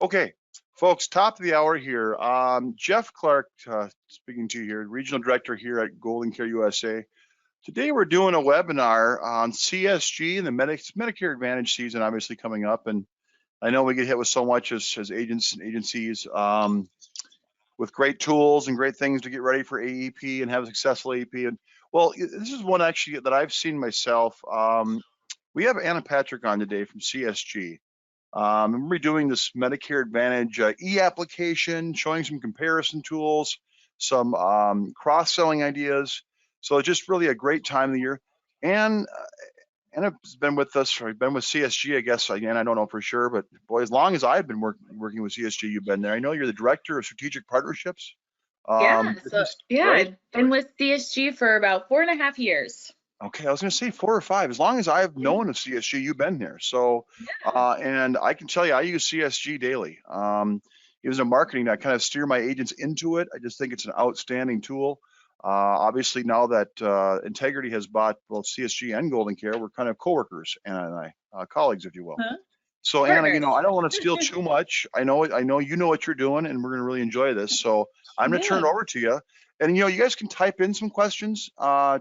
Okay, folks, top of the hour here. Jeff Clark speaking to you here, Regional Director here at GoldenCare USA. Today we're doing a webinar on CSG and the Medicare Advantage season obviously coming up. And I know we get hit with so much as agents and agencies with great tools and great things to get ready for AEP and have a successful AEP. And well, this is one actually that I've seen myself. We have Anna Patrick on today from CSG. And we're doing this Medicare Advantage e-application, showing some comparison tools, some cross-selling ideas. So it's just really a great time of the year. And Anna's been with us, or been with CSG, I guess. Again, I don't know for sure, but boy, as long as I've been working with CSG, you've been there. I know you're the Director of Strategic Partnerships. I've been with CSG for about 4.5 years. Okay, I was going to say 4 or 5. As long as I've known of CSG, you've been there. So, and I can tell you, I use CSG daily. It was in marketing that kind of steer my agents into it. I just think it's an outstanding tool. Obviously, now that Integrity has bought both CSG and GoldenCare, we're kind of coworkers, Anna and I, colleagues, if you will. So, Anna, you know, I don't want to steal too much. I know you know what you're doing, and we're going to really enjoy this. So, I'm going to turn it over to you. And you know, you guys can type in some questions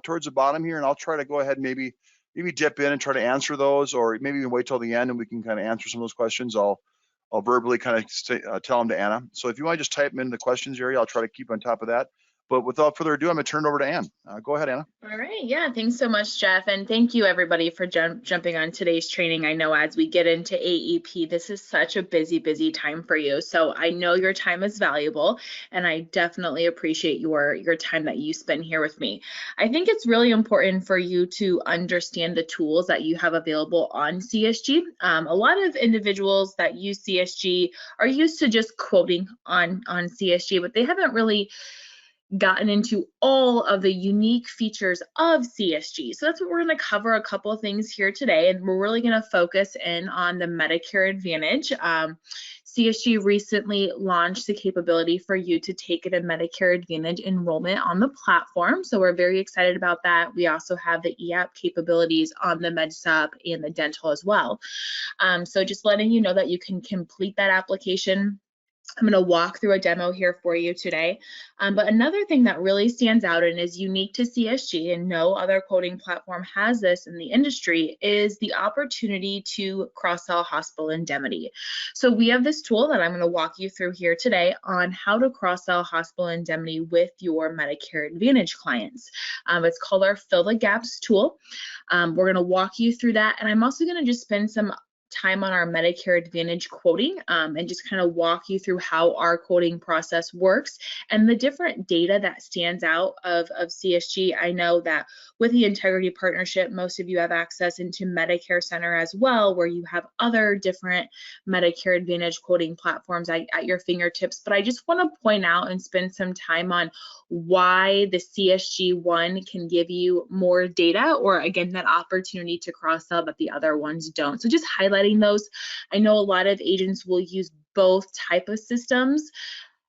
towards the bottom here, and I'll try to go ahead and maybe dip in and try to answer those, or maybe even wait till the end and we can kind of answer some of those questions. I'll verbally kind of tell them to Anna. So if you want to just type them in the questions area, I'll try to keep on top of that. But without further ado, I'm going to turn it over to Ann. Go ahead, Anna. All right. Yeah. Thanks so much, Jeff. And thank you, everybody, for jumping on today's training. I know as we get into AEP, this is such a busy time for you. So I know your time is valuable, and I definitely appreciate your time that you spend here with me. I think it's really important for you to understand the tools that you have available on CSG. A lot of individuals that use CSG are used to just quoting on CSG, but they haven't really gotten into all of the unique features of CSG. So that's what we're going to cover, a couple of things here today, and we're really going to focus in on the Medicare Advantage. CSG recently launched the capability for you to take it a Medicare Advantage enrollment on the platform. So we're very excited about that. We also have the e-app capabilities on the Med Supp and the dental as well. So just letting you know that you can complete that application. I'm going to walk through a demo here for you today. But another thing that really stands out and is unique to CSG, and no other quoting platform has this in the industry, is the opportunity to cross-sell hospital indemnity. So we have this tool that I'm going to walk you through here today on how to cross-sell hospital indemnity with your Medicare Advantage clients. It's called our Fill the Gaps tool. We're going to walk you through that, and I'm also going to just spend some time on our Medicare Advantage quoting and just kind of walk you through how our quoting process works and the different data that stands out of CSG. I know that with the Integrity partnership, most of you have access into Medicare Center as well, where you have other different Medicare Advantage quoting platforms at your fingertips. But I just want to point out and spend some time on why the CSG one can give you more data, or again, that opportunity to cross-sell that the other ones don't. So just highlighting those. I know a lot of agents will use both type of systems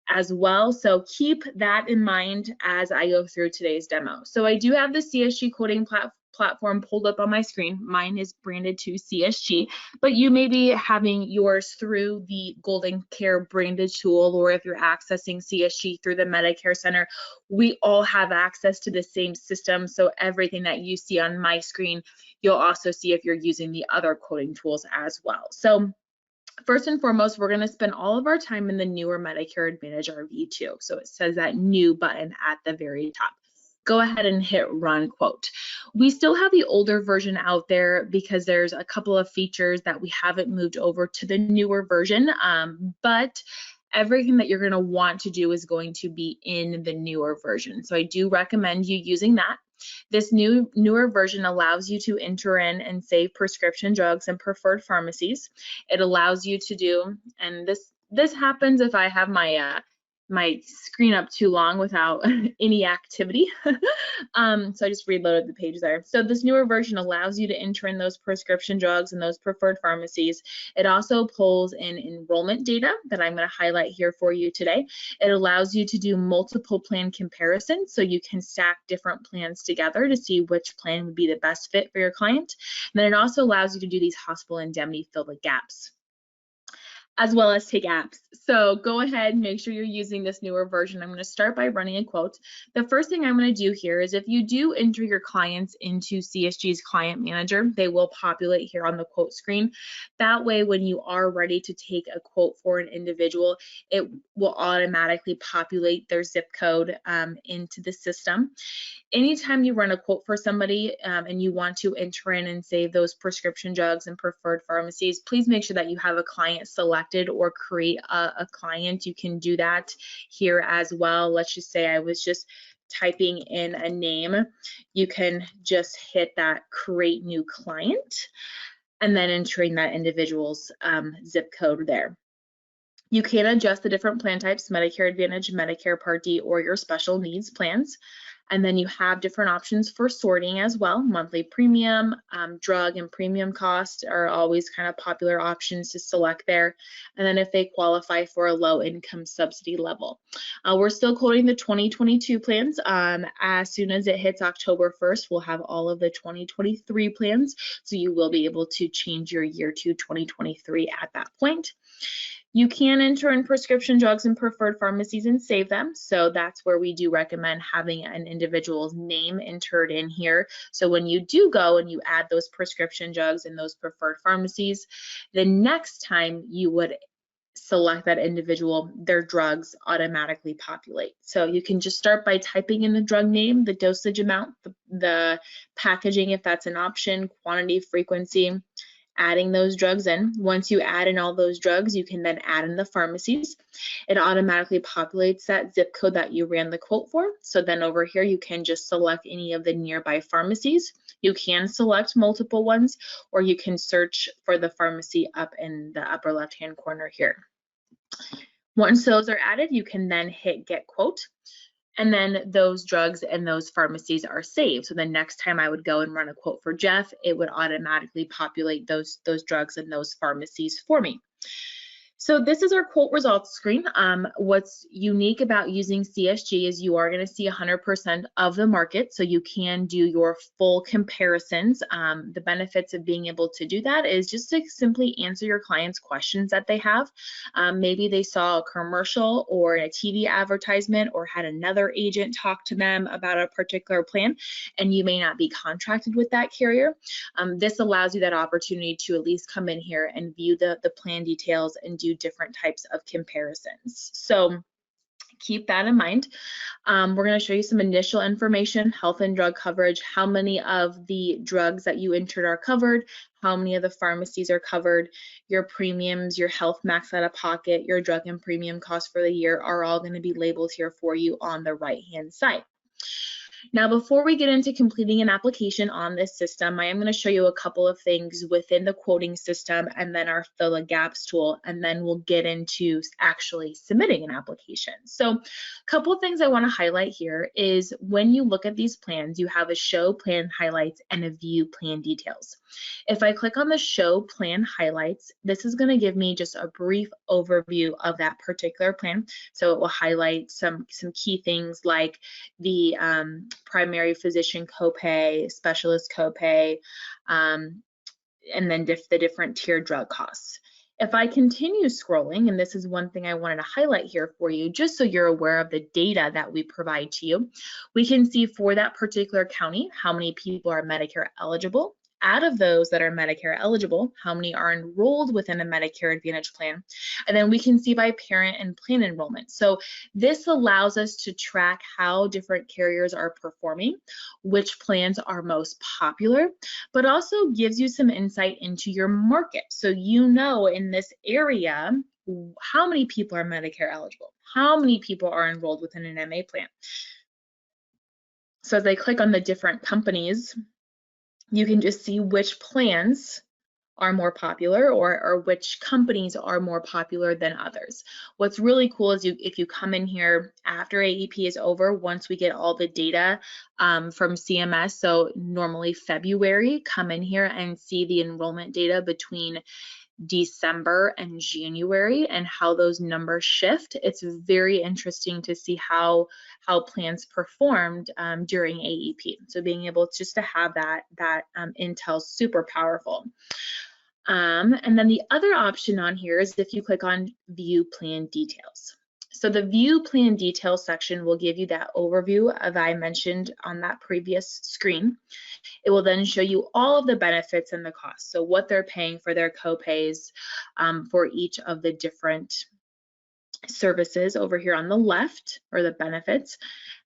as well, so keep that in mind as I go through today's demo. So I do have the CSG quoting platform pulled up on my screen. Mine is branded to CSG, but you may be having yours through the GoldenCare branded tool, or if you're accessing CSG through the Medicare Center, we all have access to the same system. So everything that you see on my screen, you'll also see if you're using the other quoting tools as well. So first and foremost, we're going to spend all of our time in the newer Medicare Advantage RV2. So it says that new button at the very top. Go ahead and hit run quote. We still have the older version out there because there's a couple of features that we haven't moved over to the newer version, but everything that you're going to want to do is going to be in the newer version. So I do recommend you using that. This newer version allows you to enter in and save prescription drugs and preferred pharmacies. It allows you to do, and this happens if I have my my screen up too long without any activity. So I just reloaded the page there. So this newer version allows you to enter in those prescription drugs and those preferred pharmacies. It also pulls in enrollment data that I'm going to highlight here for you today. It allows you to do multiple plan comparisons, so you can stack different plans together to see which plan would be the best fit for your client. And then it also allows you to do these hospital indemnity fill the gaps. as well as take apps. So go ahead and make sure you're using this newer version. I'm going to start by running a quote. The first thing I'm going to do here is if you do enter your clients into CSG's Client Manager, they will populate here on the quote screen. That way, when you are ready to take a quote for an individual, it will automatically populate their zip code into the system. Anytime you run a quote for somebody and you want to enter in and save those prescription drugs and preferred pharmacies, please make sure that you have a client selected or create a client. You can do that here as well. Let's just say I was just typing in a name. You can just hit that create new client and then entering that individual's zip code there. You can adjust the different plan types, Medicare Advantage, Medicare Part D, or your special needs plans. And then you have different options for sorting as well. Monthly premium, drug and premium cost are always kind of popular options to select there. And then if they qualify for a low income subsidy level. We're still quoting the 2022 plans. As soon as it hits October 1st, we'll have all of the 2023 plans. So you will be able to change your year to 2023 at that point. You can enter in prescription drugs and preferred pharmacies and save them. So that's where we do recommend having an individual's name entered in here. So when you do go and you add those prescription drugs and those preferred pharmacies, the next time you would select that individual, their drugs automatically populate. So you can just start by typing in the drug name, the dosage amount, the packaging if that's an option, quantity, frequency, adding those drugs in. Once you add in all those drugs, you can then add in the pharmacies. It automatically populates that zip code that you ran the quote for. So then over here, you can just select any of the nearby pharmacies. You can select multiple ones, or you can search for the pharmacy up in the upper left-hand corner here. Once those are added, you can then hit get quote. And then those drugs and those pharmacies are saved. So the next time I would go and run a quote for Jeff, it would automatically populate those drugs and those pharmacies for me. So this is our quote results screen. What's unique about using CSG is you are going to see 100% of the market, so you can do your full comparisons. The benefits of being able to do that is just to simply answer your clients' questions that they have. Maybe they saw a commercial or a TV advertisement or had another agent talk to them about a particular plan, and you may not be contracted with that carrier. This allows you that opportunity to at least come in here and view the plan details and do different types of comparisons. So keep that in mind. We're going to show you some initial information, health and drug coverage, how many of the drugs that you entered are covered, how many of the pharmacies are covered, your premiums, your health max out of pocket, your drug and premium costs for the year are all going to be labeled here for you on the right-hand side. Now, before we get into completing an application on this system, I am going to show you a couple of things within the quoting system and then our fill the gaps tool, and then we'll get into actually submitting an application. So a couple of things I want to highlight here is when you look at these plans, you have a show plan highlights and a view plan details. If I click on the show plan highlights, this is going to give me just a brief overview of that particular plan. So it will highlight some key things like the primary physician copay, specialist copay, and then the different tiered drug costs. If I continue scrolling, and this is one thing I wanted to highlight here for you, just so you're aware of the data that we provide to you, we can see for that particular county, how many people are Medicare eligible. Out of those that are Medicare eligible, how many are enrolled within a Medicare Advantage plan, and then we can see by parent and plan enrollment. So this allows us to track how different carriers are performing, which plans are most popular, but also gives you some insight into your market. So you know in this area, how many people are Medicare eligible, how many people are enrolled within an MA plan. So as I click on the different companies, you can just see which plans are more popular or which companies are more popular than others. What's really cool is if you come in here after AEP is over, once we get all the data from CMS, so normally February, come in here and see the enrollment data between December and January and how those numbers shift. It's very interesting to see how plans performed during AEP. So being able just to have that intel is super powerful. And then the other option on here is if you click on View Plan Details. So the View Plan Details section will give you that overview of I mentioned on that previous screen. It will then show you all of the benefits and the costs. So what they're paying for their copays for each of the different services over here on the left, or the benefits.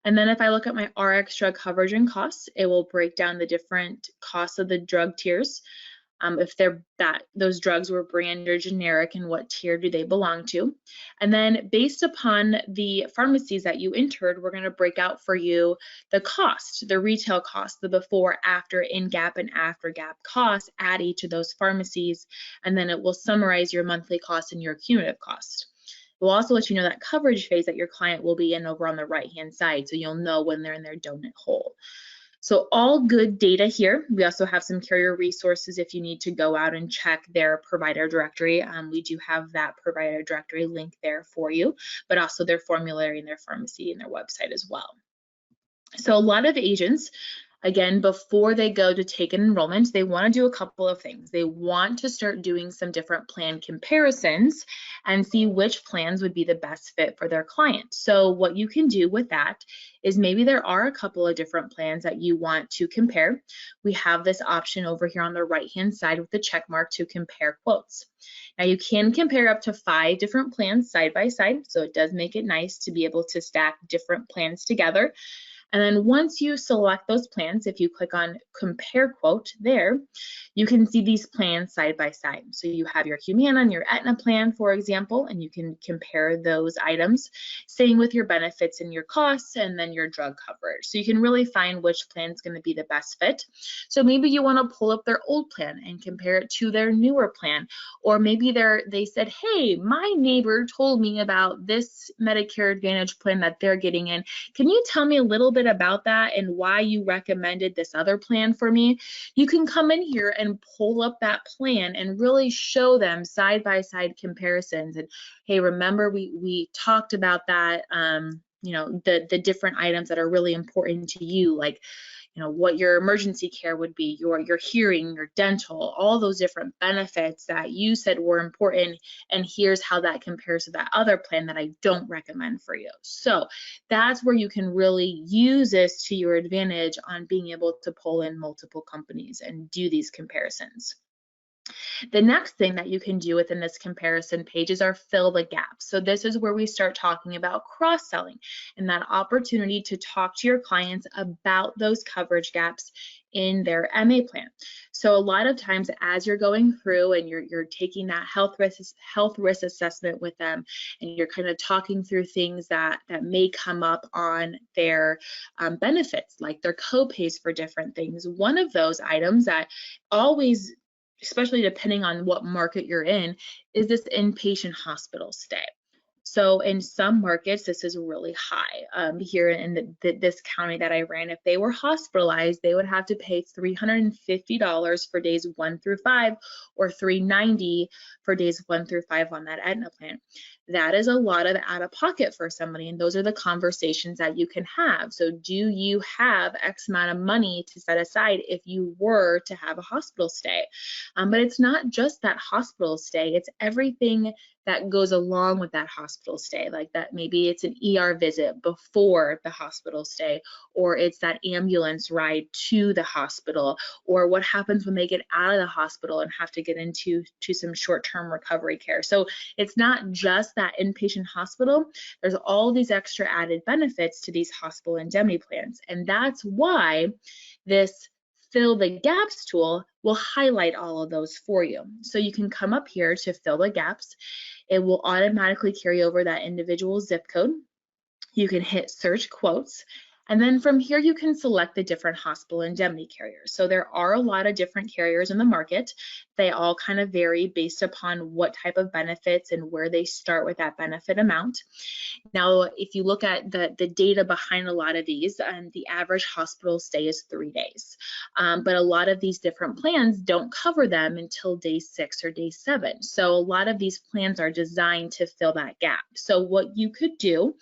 And then if I look at my RX drug coverage and costs, it will break down the different costs of the drug tiers. If those drugs were brand or generic, and what tier do they belong to. And then based upon the pharmacies that you entered, we're going to break out for you the cost, the retail cost, the before, after, in-gap, and after-gap costs at each of those pharmacies. And then it will summarize your monthly cost and your cumulative cost. We'll also let you know that coverage phase that your client will be in over on the right-hand side, so you'll know when they're in their donut hole. So all good data here. We also have some carrier resources if you need to go out and check their provider directory. We do have that provider directory link there for you, but also their formulary and their pharmacy and their website as well. So a lot of agents, again, before they go to take an enrollment, they want to do a couple of things. They want to start doing some different plan comparisons and see which plans would be the best fit for their client. So what you can do with that is maybe there are a couple of different plans that you want to compare. We have this option over here on the right-hand side with the check mark to compare quotes. Now you can compare up to 5 different plans side by side, so it does make it nice to be able to stack different plans together. And then once you select those plans, if you click on compare quote there, you can see these plans side by side. So you have your Humana and your Aetna plan, for example, and you can compare those items, same with your benefits and your costs, and then your drug coverage. So you can really find which plan is going to be the best fit. So maybe you want to pull up their old plan and compare it to their newer plan. Or maybe they said, hey, my neighbor told me about this Medicare Advantage plan that they're getting in. Can you tell me a little bit about that and why you recommended this other plan for me? You can come in here and pull up that plan and really show them side by side comparisons. And hey, remember we talked about that, you know, the different items that are really important to you, like, you know, what your emergency care would be, your hearing, your dental, all those different benefits that you said were important, and here's how that compares to that other plan that I don't recommend for you. So that's where you can really use this to your advantage on being able to pull in multiple companies and do these comparisons. The next thing that you can do within this comparison page is our fill the gaps. So this is where we start talking about cross-selling and that opportunity to talk to your clients about those coverage gaps in their MA plan. So a lot of times as you're going through and you're taking that health risk assessment with them, and you're kind of talking through things that may come up on their benefits, like their co-pays for different things. One of those items that always, especially depending on what market you're in, is this inpatient hospital stay. So in some markets, this is really high. Here in this county that I ran, if they were hospitalized, they would have to pay $350 for days 1 through 5, or $390 for days 1 through 5 on that Aetna plan. That is a lot of out of pocket for somebody, and those are the conversations that you can have. So do you have X amount of money to set aside if you were to have a hospital stay? But it's not just that hospital stay, it's everything that goes along with that hospital stay, like that maybe it's an ER visit before the hospital stay, or it's that ambulance ride to the hospital, or what happens when they get out of the hospital and have to get into some short-term recovery care. So it's not just that inpatient hospital, there's all these extra added benefits to these hospital indemnity plans. And that's why this fill the gaps tool will highlight all of those for you. So you can come up here to fill the gaps. It will automatically carry over that individual zip code. You can hit search quotes. And then from here, you can select the different hospital indemnity carriers. So there are a lot of different carriers in the market. They all kind of vary based upon what type of benefits and where they start with that benefit amount. Now, if you look at the data behind a lot of these, the average hospital stay is 3 days. But a lot of these different plans don't cover them until day 6 or day 7. So a lot of these plans are designed to fill that gap. So what you could do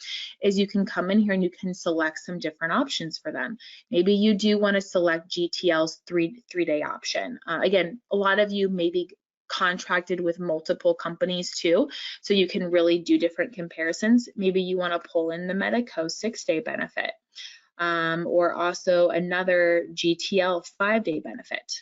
is you can come in here and you can select some different options for them. Maybe you do want to select GTL's three-day option. Again, a lot of you maybe contracted with multiple companies too, so you can really do different comparisons. Maybe you want to pull in the Medico 6-day benefit, or also another GTL 5-day benefit.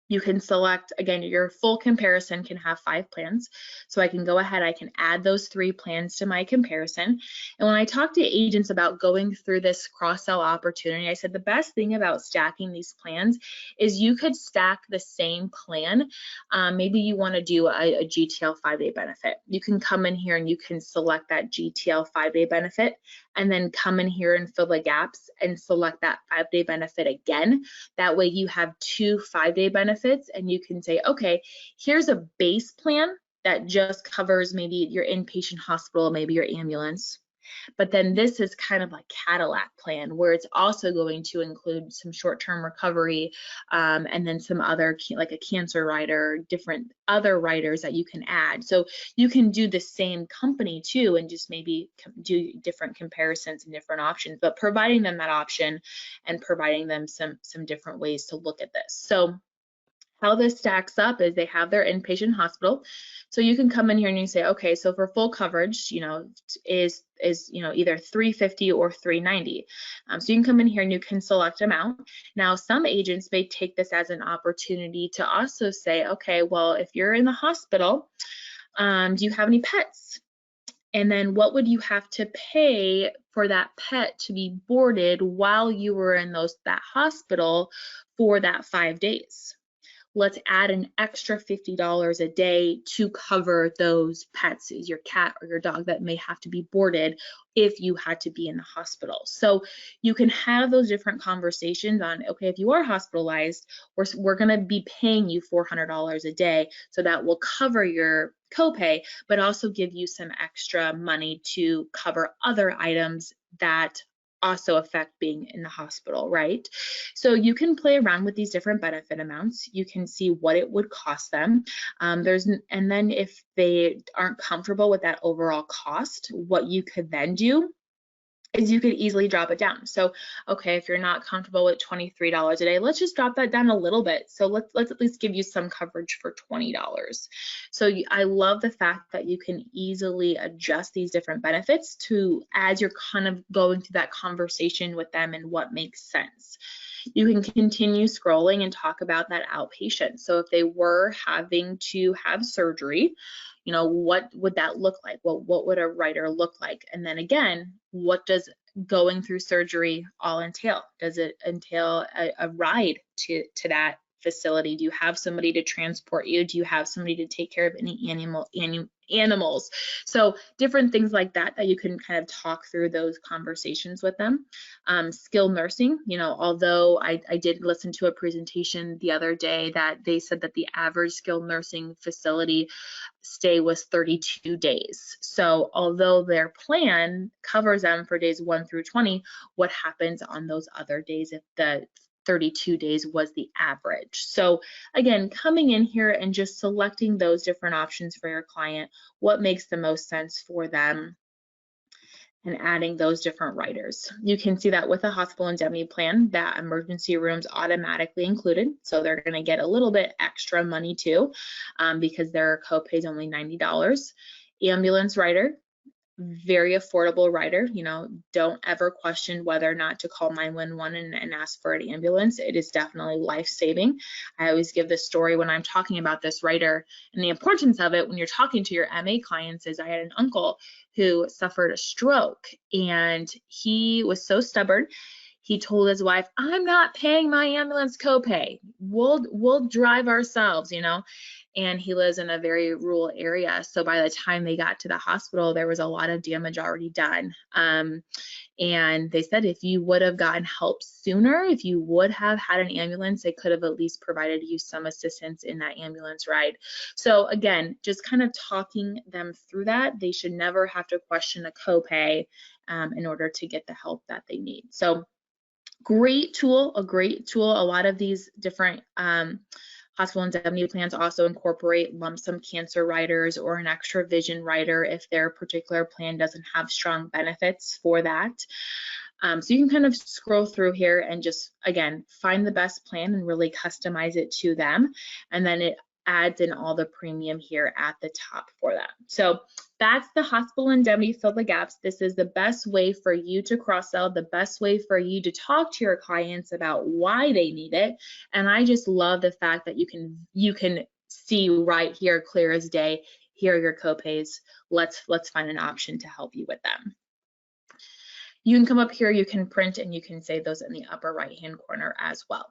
You can select, again, your full comparison can have 5 plans. So I can go ahead, I can add those 3 plans to my comparison. And when I talk to agents about going through this cross-sell opportunity, I said the best thing about stacking these plans is you could stack the same plan. Maybe you want to do a GTL 5-day benefit. You can come in here and you can select that GTL 5-day benefit, and then come in here and fill the gaps and select that 5-day benefit again. That way you have 2 5-day benefits, and you can say, okay, here's a base plan that just covers maybe your inpatient hospital, maybe your ambulance. But then this is kind of like Cadillac plan, where it's also going to include some short-term recovery, and then some other, like a cancer rider, different other riders that you can add. So you can do the same company too, and just maybe do different comparisons and different options, but providing them that option and providing them some different ways to look at this. So how this stacks up is they have their inpatient hospital. So you can come in here and you say, okay, so for full coverage, is either $350 or $390. So you can come in here and you can select amount. Now, some agents may take this as an opportunity to also say, okay, well, if you're in the hospital, do you have any pets? And then what would you have to pay for that pet to be boarded while you were in that hospital for that 5 days? Let's add an extra $50 a day to cover those pets, your cat or your dog that may have to be boarded if you had to be in the hospital. So you can have those different conversations on, okay, if you are hospitalized, we're going to be paying you $400 a day, so that will cover your copay, but also give you some extra money to cover other items that also affect being in the hospital, right? So you can play around with these different benefit amounts. You can see what it would cost them. And then if they aren't comfortable with that overall cost, what you could then do is you could easily drop it down. So, okay, if you're not comfortable with $23 a day, let's just drop that down a little bit. So let's at least give you some coverage for $20. So I love the fact that you can easily adjust these different benefits as you're kind of going through that conversation with them and what makes sense. You can continue scrolling and talk about that outpatient. So if they were having to have surgery, what would that look like? Well, what would a rider look like? And then again, what does going through surgery all entail? Does it entail a ride to that facility? Do you have somebody to transport you? Do you have somebody to take care of any animals? So different things like that you can kind of talk through those conversations with them. Skilled nursing, although I did listen to a presentation the other day that they said that the average skilled nursing facility stay was 32 days. So although their plan covers them for days 1 through 20, what happens on those other days if the 32 days was the average? So again, coming in here and just selecting those different options for your client, what makes the most sense for them, and adding those different riders. You can see that with a hospital indemnity plan, that emergency room's automatically included. So they're going to get a little bit extra money too, because their copay is only $90. Ambulance rider, very affordable rider. Don't ever question whether or not to call 911 and ask for an ambulance. It is definitely life-saving. I always give this story when I'm talking about this rider and the importance of it when you're talking to your MA clients. Is I had an uncle who suffered a stroke, and he was so stubborn. He told his wife, I'm not paying my ambulance copay. We'll drive ourselves, and he lives in a very rural area. So by the time they got to the hospital, there was a lot of damage already done. And they said if you would have gotten help sooner, if you would have had an ambulance, they could have at least provided you some assistance in that ambulance ride. So again, just kind of talking them through that. They should never have to question a copay in order to get the help that they need. So great tool, a great tool. A lot of these different hospital indemnity plans also incorporate lump sum cancer riders or an extra vision rider if their particular plan doesn't have strong benefits for that. So you can kind of scroll through here and just, again, find the best plan and really customize it to them. And then adds in all the premium here at the top for them. So that's the hospital indemnity fill the gaps. This is the best way for you to cross-sell, the best way for you to talk to your clients about why they need it. And I just love the fact that you can see right here, clear as day, here are your copays. Let's find an option to help you with them. You can come up here, you can print, and you can save those in the upper right-hand corner as well.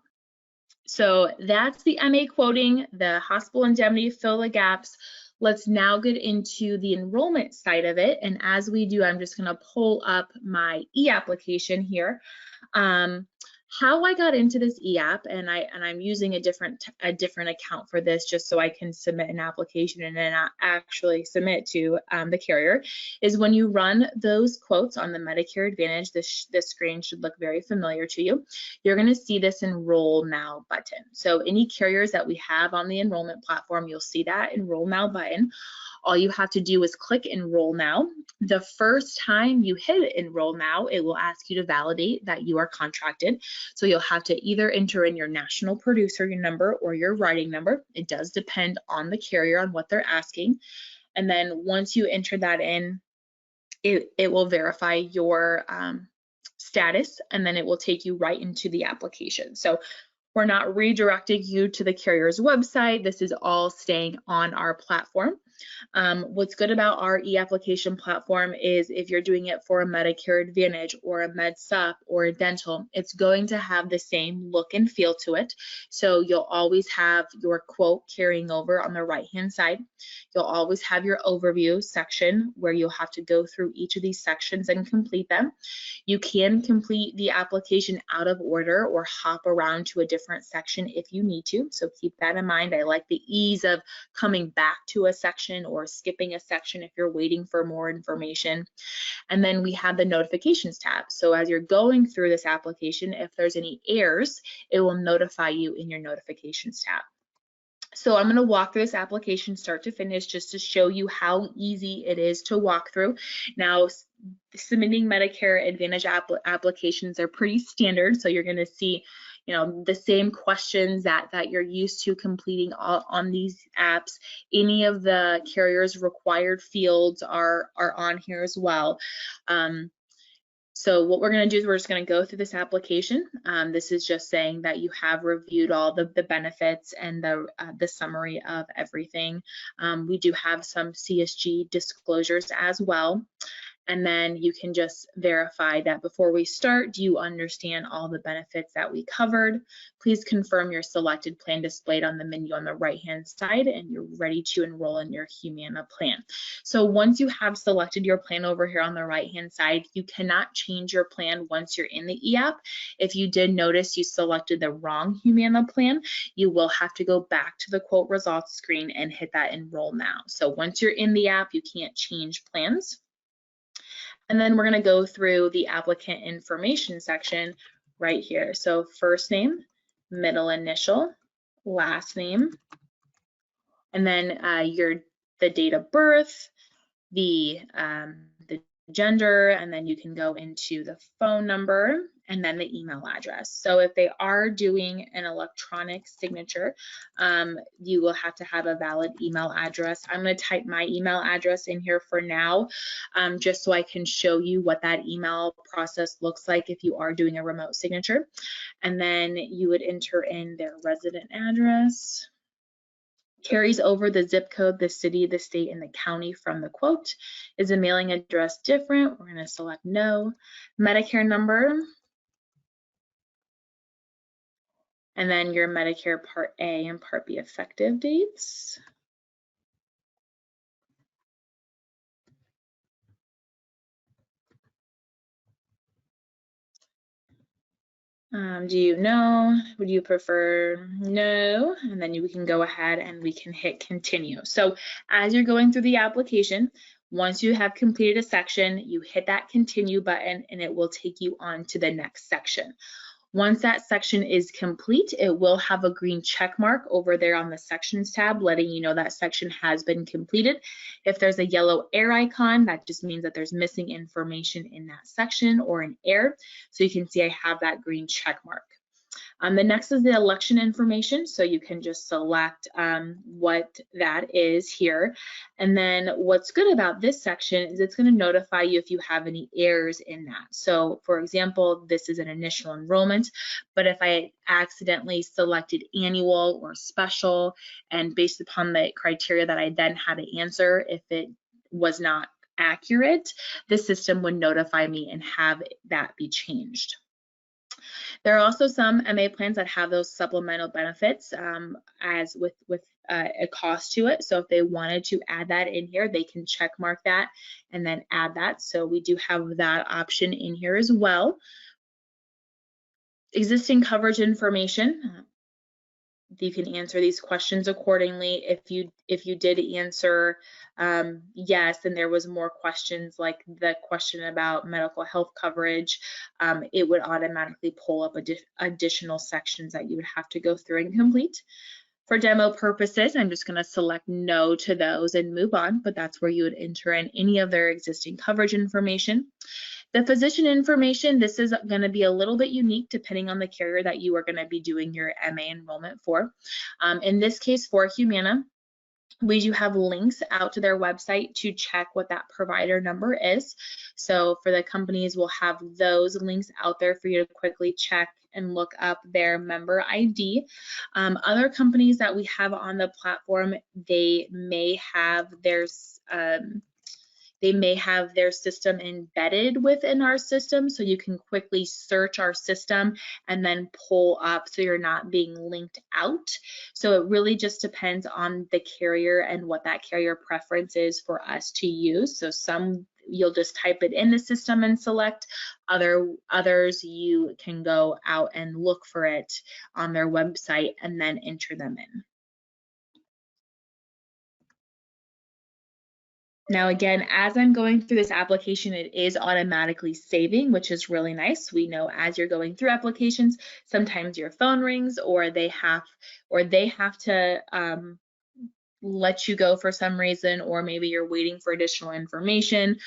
So that's the MA quoting, the hospital indemnity fill the gaps. Let's now get into the enrollment side of it. And as we do, I'm just going to pull up my e-application here. How I got into this e-app, and I'm using a different account for this just so I can submit an application and then actually submit to the carrier, is when you run those quotes on the Medicare Advantage. This screen should look very familiar to you. You're going to see this Enroll Now button. So any carriers that we have on the enrollment platform, you'll see that Enroll Now button. All you have to do is click Enroll Now. The first time you hit Enroll Now, it will ask you to validate that you are contracted. So you'll have to either enter in your national producer number or your writing number. It does depend on the carrier on what they're asking. And then once you enter that in, it will verify your status, and then it will take you right into the application. So we're not redirecting you to the carrier's website. This is all staying on our platform. What's good about our e-application platform is if you're doing it for a Medicare Advantage or a Med Supp or a dental, it's going to have the same look and feel to it. So you'll always have your quote carrying over on the right-hand side. You'll always have your overview section where you'll have to go through each of these sections and complete them. You can complete the application out of order or hop around to a different section if you need to. So keep that in mind. I like the ease of coming back to a section or skipping a section if you're waiting for more information. And then we have the notifications tab. So as you're going through this application, if there's any errors, it will notify you in your notifications tab. So I'm going to walk through this application start to finish just to show you how easy it is to walk through. Now, submitting Medicare Advantage applications are pretty standard, so you're going to see the same questions that you're used to completing on these apps. Any of the carrier's required fields are on here as well. So what we're going to do is we're just going to go through this application. This is just saying that you have reviewed all the benefits and the summary of everything. We do have some CSG disclosures as well. And then you can just verify that before we start, do you understand all the benefits that we covered? Please confirm your selected plan displayed on the menu on the right-hand side and you're ready to enroll in your Humana plan. So once you have selected your plan over here on the right-hand side, you cannot change your plan once you're in the e-app. If you did notice you selected the wrong Humana plan, you will have to go back to the quote results screen and hit that Enroll Now. So once you're in the app, you can't change plans. And then we're going to go through the applicant information section right here. So first name, middle initial, last name, and then the date of birth, the gender, and then you can go into the phone number and then the email address. So if they are doing an electronic signature, you will have to have a valid email address. I'm going to type my email address in here for now, just so I can show you what that email process looks like if you are doing a remote signature. And then you would enter in their resident address. Carries over the zip code, the city, the state, and the county from the quote. Is the mailing address different? We're going to select no. Medicare number. And then your Medicare Part A and Part B effective dates. Do you know? Would you prefer no? And then we can go ahead and we can hit continue. So as you're going through the application, once you have completed a section, you hit that continue button and it will take you on to the next section. Once that section is complete, it will have a green check mark over there on the sections tab, letting you know that section has been completed. If there's a yellow error icon, that just means that there's missing information in that section or an error. So you can see I have that green check mark. The next is the election information, so you can just select what that is here. And then what's good about this section is it's going to notify you if you have any errors in that. So for example, this is an initial enrollment, but if I accidentally selected annual or special, and based upon the criteria that I then had to answer, if it was not accurate, the system would notify me and have that be changed. There are also some MA plans that have those supplemental benefits as with a cost to it. So if they wanted to add that in here, they can check mark that and then add that. So we do have that option in here as well. Existing coverage information. You can answer these questions accordingly. If you did answer yes, and there was more questions like the question about medical health coverage, it would automatically pull up additional sections that you would have to go through and complete. For demo purposes, I'm just going to select no to those and move on, but that's where you would enter in any of their existing coverage information. The physician information, this is going to be a little bit unique depending on the carrier that you are going to be doing your MA enrollment for. In this case, for Humana, we do have links out to their website to check what that provider number is. So for the companies, we'll have those links out there for you to quickly check and look up their member ID. Other companies that we have on the platform, they may have their system embedded within our system, so you can quickly search our system and then pull up so you're not being linked out. So it really just depends on the carrier and what that carrier preference is for us to use. So some you'll just type it in the system and select. Others you can go out and look for it on their website and then enter them in. Now again, as I'm going through this application, it is automatically saving, which is really nice. We know as you're going through applications, sometimes your phone rings or they have to let you go for some reason, or maybe you're waiting for additional information.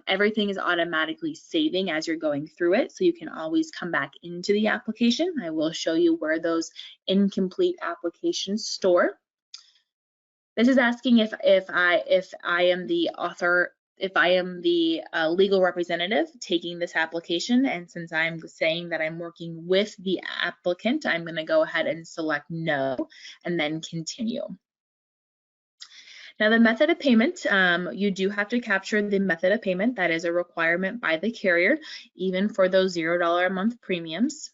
Everything is automatically saving as you're going through it, so you can always come back into the application. I will show you where those incomplete applications store. This is asking if I am the author, if I am the legal representative taking this application, and since I'm saying that I'm working with the applicant, I'm going to go ahead and select no and then continue. Now the method of payment, you do have to capture the method of payment. That is a requirement by the carrier, even for those $0 a month premiums.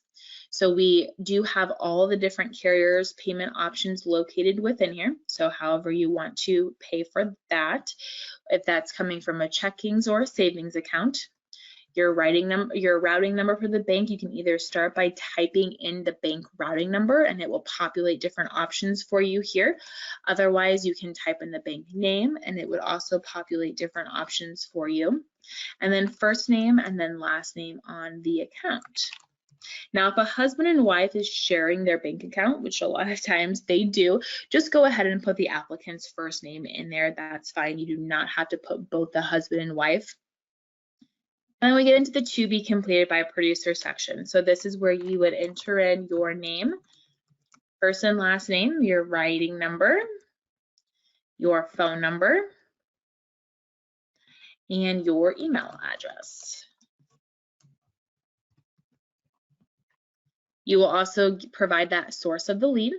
So we do have all the different carriers' payment options located within here. So however you want to pay for that, if that's coming from a checkings or a savings account. Your routing number for the bank, you can either start by typing in the bank routing number and it will populate different options for you here. Otherwise, you can type in the bank name and it would also populate different options for you. And then first name and then last name on the account. Now, if a husband and wife is sharing their bank account, which a lot of times they do, just go ahead and put the applicant's first name in there. That's fine. You do not have to put both the husband and wife. And then we get into the to be completed by producer section. So this is where you would enter in your name, first and last name, your writing number, your phone number, and your email address. You will also provide that source of the lead.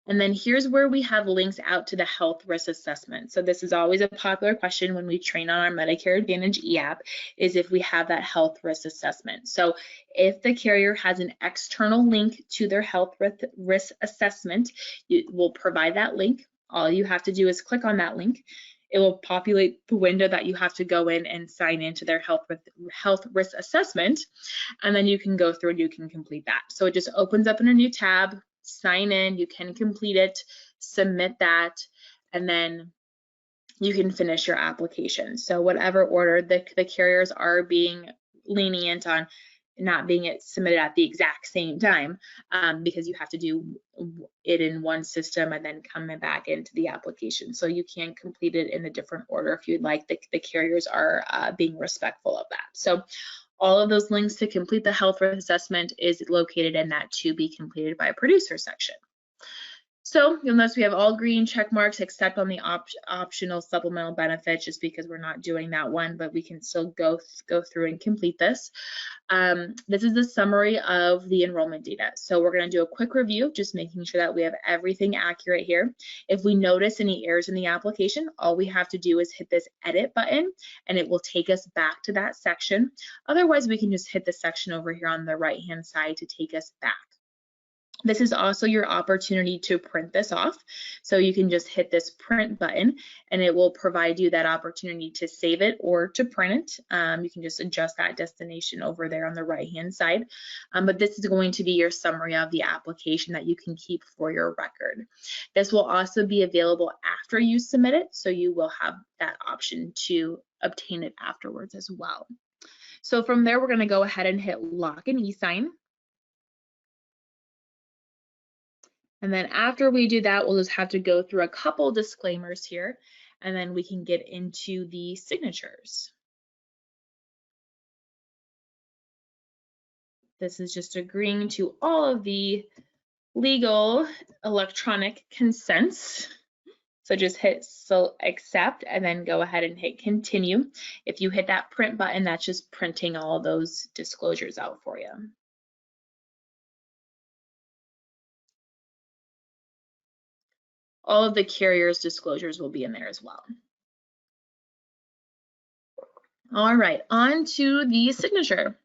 And then here's where we have links out to the health risk assessment. So this is always a popular question when we train on our Medicare Advantage e-app, is if we have that health risk assessment. So if the carrier has an external link to their health risk assessment, it will provide that link. All you have to do is click on that link. It will populate the window that you have to go in and sign into their health risk assessment, and then you can go through and you can complete that. So it just opens up in a new tab, sign in, you can complete it, submit that, and then you can finish your application. So whatever order the carriers are being lenient on not being submitted at the exact same time, because you have to do it in one system and then coming back into the application. So you can complete it in a different order if you'd like. The carriers are being respectful of that. So All of those links to complete the health risk assessment is located in that to be completed by producer section. So you'll notice we have all green check marks except on the optional supplemental benefits, just because we're not doing that one, but we can still go through and complete this. This is the summary of the enrollment data. So we're going to do a quick review, just making sure that we have everything accurate here. If we notice any errors in the application, all we have to do is hit this edit button and it will take us back to that section. Otherwise, we can just hit the section over here on the right-hand side to take us back. This is also your opportunity to print this off. So you can just hit this print button and it will provide you that opportunity to save it or to print it. You can just adjust that destination over there on the right-hand side. But this is going to be your summary of the application that you can keep for your record. This will also be available after you submit it, so you will have that option to obtain it afterwards as well. So from there, we're going to go ahead and hit lock and e-sign. And then after we do that, we'll just have to go through a couple disclaimers here, and then we can get into the signatures. This is just agreeing to all of the legal electronic consents. So just hit accept and then go ahead and hit continue. If you hit that print button, that's just printing all those disclosures out for you. All of the carrier's disclosures will be in there as well. All right, on to the signature.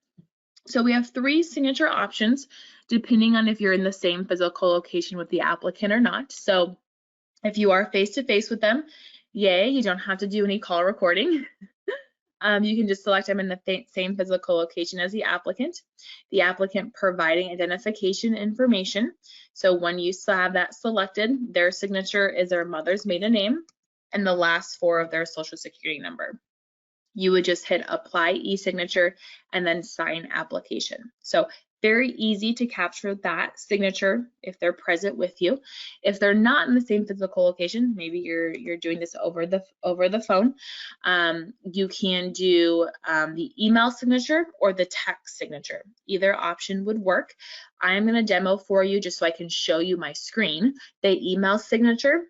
So we have 3 signature options, depending on if you're in the same physical location with the applicant or not. So if you are face-to-face with them, yay, you don't have to do any call recording. You can just select them in the same physical location as the applicant providing identification information. So when you have that selected, their signature is their mother's maiden name and the last 4 of their social security number. You would just hit apply e-signature and then sign application. So very easy to capture that signature if they're present with you. If they're not in the same physical location, maybe you're doing this over the phone, you can do the email signature or the text signature. Either option would work. I'm going to demo for you just so I can show you my screen. The email signature,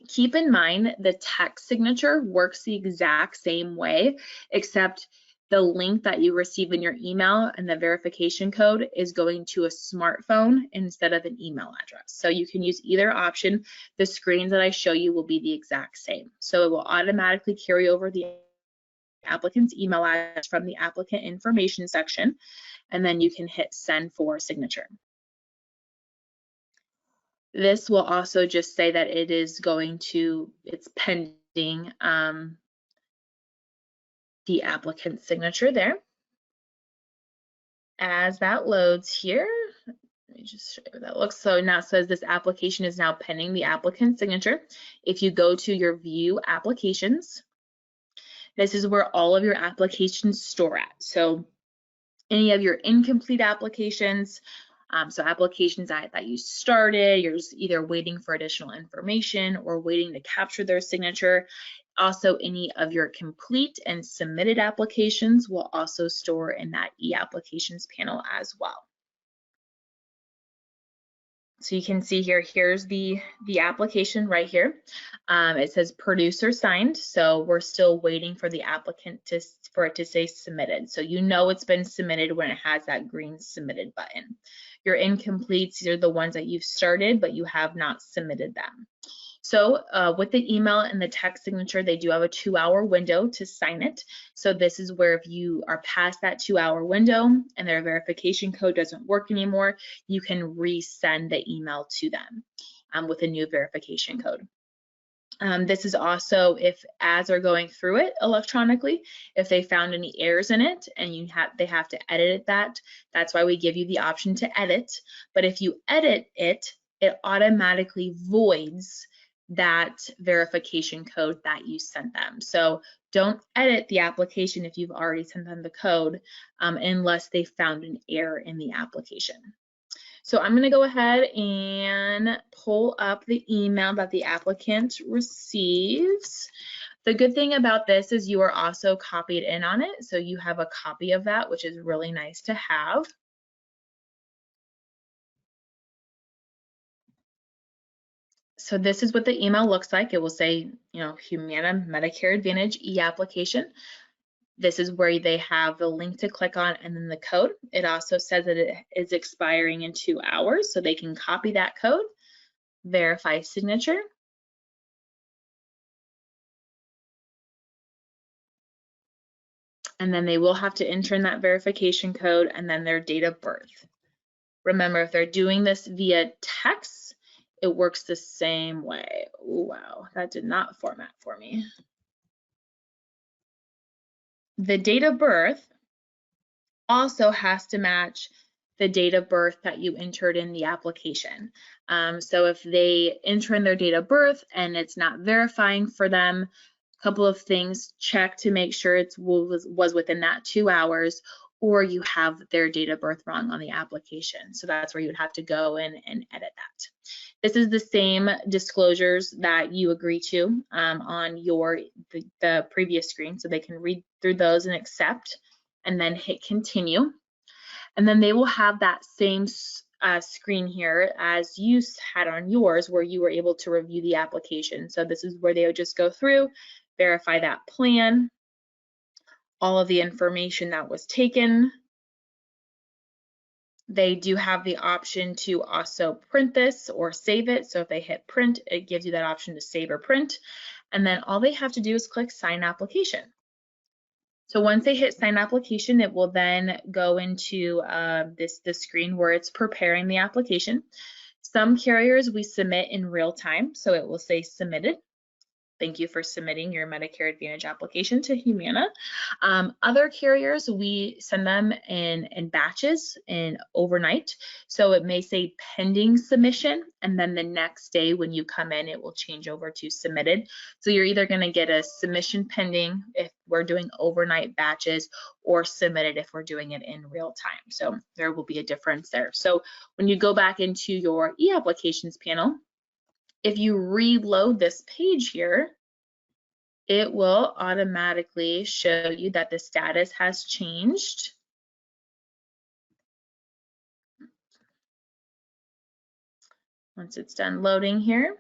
keep in mind the text signature works the exact same way, except the link that you receive in your email and the verification code is going to a smartphone instead of an email address. So you can use either option. The screens that I show you will be the exact same. So it will automatically carry over the applicant's email address from the applicant information section, and then you can hit send for signature. This will also just say that it is it's pending the applicant's signature there. As that loads here, let me just show you what that looks. So now it says this application is now pending the applicant's signature. If you go to your view applications, this is where all of your applications store at. So any of your incomplete applications, so applications that you started, you're just either waiting for additional information or waiting to capture their signature. Also, any of your complete and submitted applications will also store in that e-applications panel as well. So you can see here, here's the application right here. It says producer signed, so we're still waiting for the applicant for it to say submitted. So you know it's been submitted when it has that green submitted button. Your incompletes are the ones that you've started, but you have not submitted them. So with the email and the text signature, they do have a 2-hour window to sign it. So this is where if you are past that 2-hour window and their verification code doesn't work anymore, you can resend the email to them with a new verification code. This is also if as they're going through it electronically, if they found any errors in it and they have to edit that's why we give you the option to edit. But if you edit it, it automatically voids that verification code that you sent them. So don't edit the application if you've already sent them the code unless they found an error in the application. So I'm going to go ahead and pull up the email that the applicant receives. The good thing about this is you are also copied in on it. So you have a copy of that, which is really nice to have. So this is what the email looks like. It will say, you know, Humana Medicare Advantage e-application. This is where they have the link to click on and then the code. It also says that it is expiring in 2 hours, so they can copy that code, verify signature. And then they will have to enter in that verification code and then their date of birth. Remember, if they're doing this via text, it works the same way. Ooh, wow, that did not format for me. The date of birth also has to match the date of birth that you entered in the application. So if they enter in their date of birth and it's not verifying for them, a couple of things: check to make sure it was within that 2 hours, or you have their date of birth wrong on the application. So that's where you would have to go in and edit that. This is the same disclosures that you agree to on the previous screen, so they can read through those and accept, and then hit continue. And then they will have that same screen here as you had on yours, where you were able to review the application. So this is where they would just go through, verify that plan, all of the information that was taken. They do have the option to also print this or save it. So if they hit print, it gives you that option to save or print. And then all they have to do is click sign application. So once they hit sign application, it will then go into this screen where it's preparing the application. Some carriers we submit in real time, so it will say submitted. Thank you for submitting your Medicare Advantage application to Humana. Other carriers, we send them in batches and overnight. So it may say pending submission, and then the next day when you come in, it will change over to submitted. So you're either going to get a submission pending if we're doing overnight batches, or submitted if we're doing it in real time. So there will be a difference there. So when you go back into your e-applications panel, if you reload this page here, it will automatically show you that the status has changed. Once it's done loading here.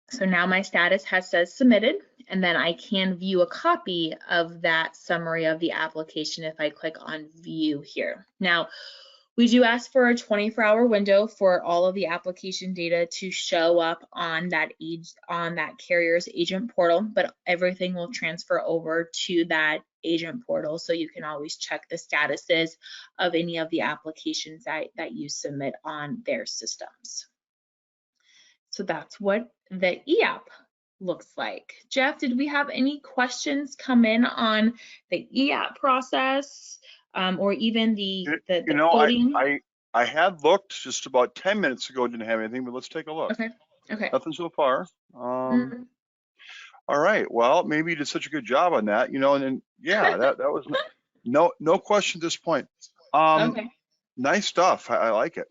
So now my status says submitted, and then I can view a copy of that summary of the application if I click on view here. Now, we do ask for a 24-hour window for all of the application data to show up on that carrier's agent portal, but everything will transfer over to that agent portal, so you can always check the statuses of any of the applications that you submit on their systems. So that's what the e-app looks like. Jeff, did we have any questions come in on the e-app process, or even the coding? I had looked just about 10 minutes ago, didn't have anything, but let's take a look. Okay. Nothing so far. All right. Well, maybe you did such a good job on that, and then yeah, that was no question at this point. Okay. Nice stuff. I like it.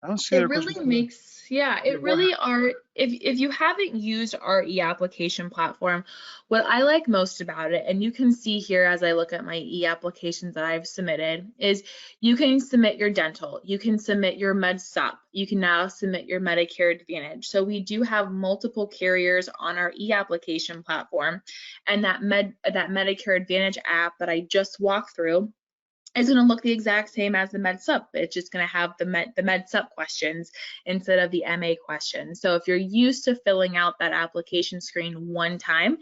I don't see It other really questions. makes, it really are. If you haven't used our e-application platform, what I like most about it, and you can see here as I look at my e-applications that I've submitted, is you can submit your dental, you can submit your Med Supp, you can now submit your Medicare Advantage. So we do have multiple carriers on our e-application platform, and that Medicare Advantage app that I just walked through is going to look the exact same as the Med Supp. It's just going to have the Med Supp questions instead of the MA questions. So if you're used to filling out that application screen one time,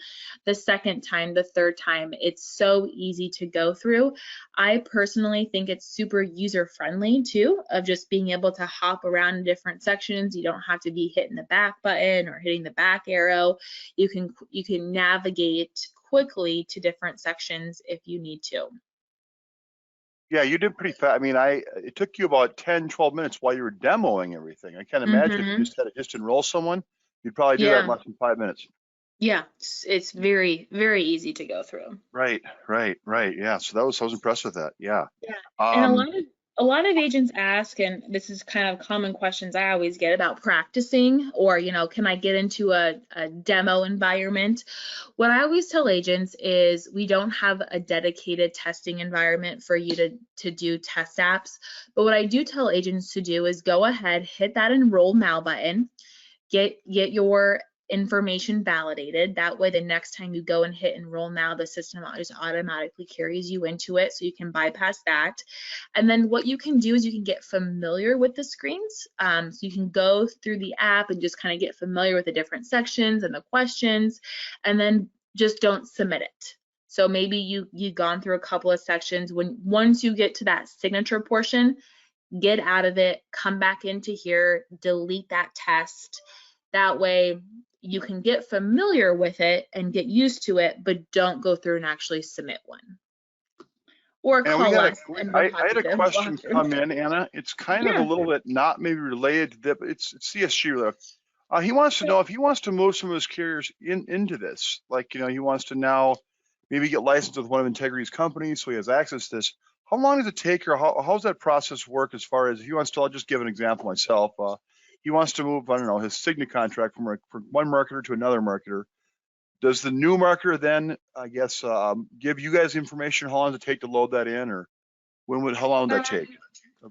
the second time, the third time, it's so easy to go through. I personally think it's super user friendly too, of just being able to hop around in different sections. You don't have to be hitting the back button or hitting the back arrow. You can navigate quickly to different sections if you need to. Yeah, you did pretty fast. I mean, it took you about 10, 12 minutes while you were demoing everything. I can't imagine if you just had to just enroll someone, you'd probably do that in less than 5 minutes. Yeah, it's very, very easy to go through. Right. Yeah. So I was impressed with that. Yeah. And a lot of agents ask, and this is kind of common questions I always get about practicing, or, can I get into a demo environment? What I always tell agents is we don't have a dedicated testing environment for you to do test apps. But what I do tell agents to do is go ahead, hit that enroll now button, get your information validated. That way, the next time you go and hit enroll now, the system just automatically carries you into it, so you can bypass that. And then what you can do is you can get familiar with the screens. So you can go through the app and just kind of get familiar with the different sections and the questions, and then just don't submit it. So maybe you've gone through a couple of sections. Once you get to that signature portion, get out of it, come back into here, delete that test. That way you can get familiar with it and get used to it, but don't go through and actually submit one. Or call us. I had a question come in, Anna. It's kind of a little bit not maybe related to that, but it's CSG. He wants to know if he wants to move some of his carriers into this. Like, he wants to now maybe get licensed with one of Integrity's companies, so he has access to this. How long does it take, or how's that process work as far as, if he wants to, I'll just give an example myself. He wants to move, I don't know, his Cigna contract from one marketer to another marketer. Does the new marketer then, I guess, give you guys information? How long does it take to load that in, or how long would that take?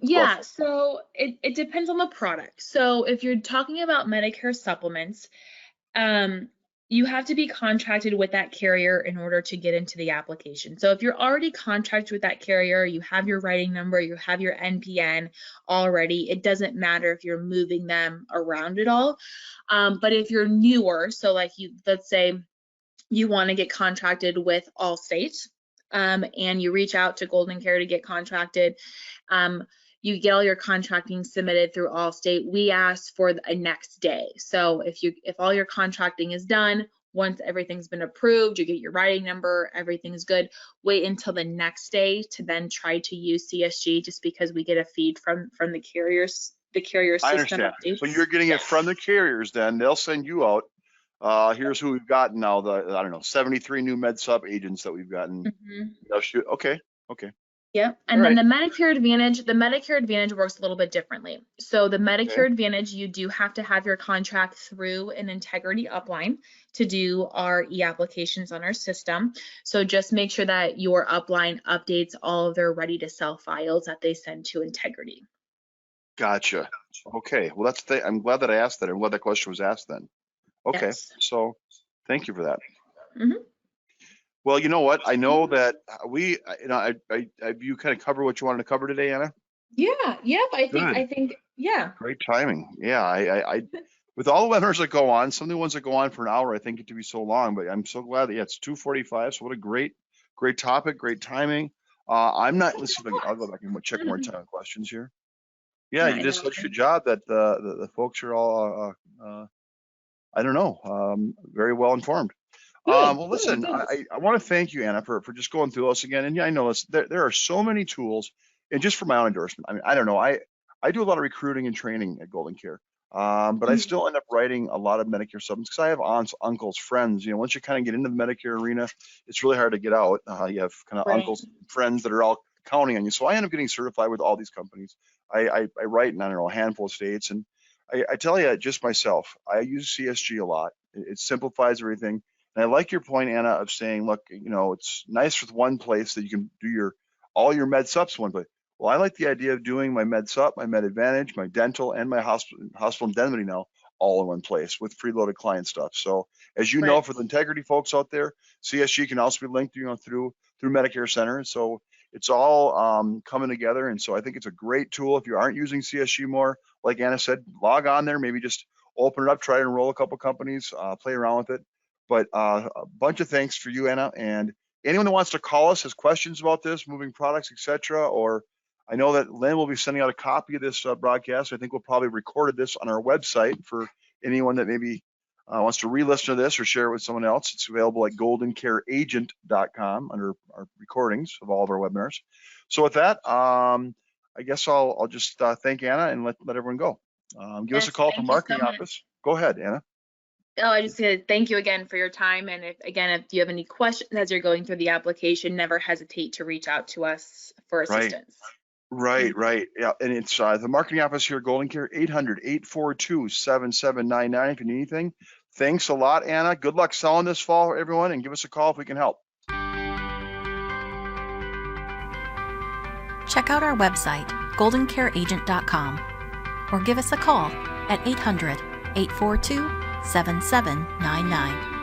Yeah, so it depends on the product. So if you're talking about Medicare supplements, you have to be contracted with that carrier in order to get into the application. So if you're already contracted with that carrier, you have your writing number, you have your NPN already, it doesn't matter if you're moving them around at all. But if you're newer, so like let's say you want to get contracted with Allstate, and you reach out to GoldenCare to get contracted, you get all your contracting submitted through Allstate. We ask for a next day. So if all your contracting is done, once everything's been approved, you get your writing number, everything's good, wait until the next day to then try to use CSG, just because we get a feed from the carriers, the carrier system. I understand. So you're getting it from the carriers, then they'll send you out. Here's who we've gotten now, I don't know, 73 new Med Supp agents that we've gotten. Okay. Yep. And then the Medicare Advantage works a little bit differently. So the Medicare Advantage, you do have to have your contract through an Integrity upline to do our e-applications on our system. So just make sure that your upline updates all of their ready to sell files that they send to Integrity. Gotcha. Okay. Well, I'm glad that I asked that. I'm glad that question was asked then. Okay. Yes. So thank you for that. Well, you know what? I know that have you kind of covered what you wanted to cover today, Anna? Yeah. Yep. I think. Yeah. Great timing. Yeah. I with all the webinars that go on, some of the ones that go on for an hour, I think get to be so long, but I'm so glad that it's 2:45. So what a great topic, great timing. Let's see if I'll go back and check more time on questions here. Yeah, you did such a good job that the folks are all, I don't know, very well informed. Well, listen, I want to thank you, Anna, for just going through us again. And yeah, I know there are so many tools, and just for my own endorsement, I mean, I don't know, I do a lot of recruiting and training at GoldenCare, but I still end up writing a lot of Medicare supplements because I have aunts, uncles, friends. Once you kind of get into the Medicare arena, it's really hard to get out. You have kind of uncles, and friends that are all counting on you. So I end up getting certified with all these companies. I write in, I don't know, a handful of states, and I tell you, just myself, I use CSG a lot. It simplifies everything. And I like your point, Anna, of saying, look, it's nice with one place that you can do all your Med Supps in one place. Well, I like the idea of doing my Med Supp, my Med Advantage, my dental, and my hospital indemnity now all in one place with preloaded client stuff. So as you know, for the Integrity folks out there, CSG can also be linked, through Medicare Center. So it's all coming together. And so I think it's a great tool. If you aren't using CSG more, like Anna said, log on there, maybe just open it up, try to enroll a couple companies, play around with it. But a bunch of thanks for you, Anna. And anyone that wants to call us, has questions about this, moving products, etc., or I know that Lynn will be sending out a copy of this broadcast. I think we'll probably record this on our website for anyone that maybe wants to re-listen to this or share it with someone else. It's available at goldencareagent.com under our recordings of all of our webinars. So with that, I guess I'll just thank Anna and let everyone go. Give us a call from marketing office. Go ahead, Anna. Oh, I just said thank you again for your time. And if you have any questions as you're going through the application, never hesitate to reach out to us for assistance. Right, right. Yeah, and it's the marketing office here at GoldenCare, 800-842-7799 if you need anything. Thanks a lot, Anna. Good luck selling this fall, everyone, and give us a call if we can help. Check out our website, goldencareagent.com, or give us a call at 800-842-7799.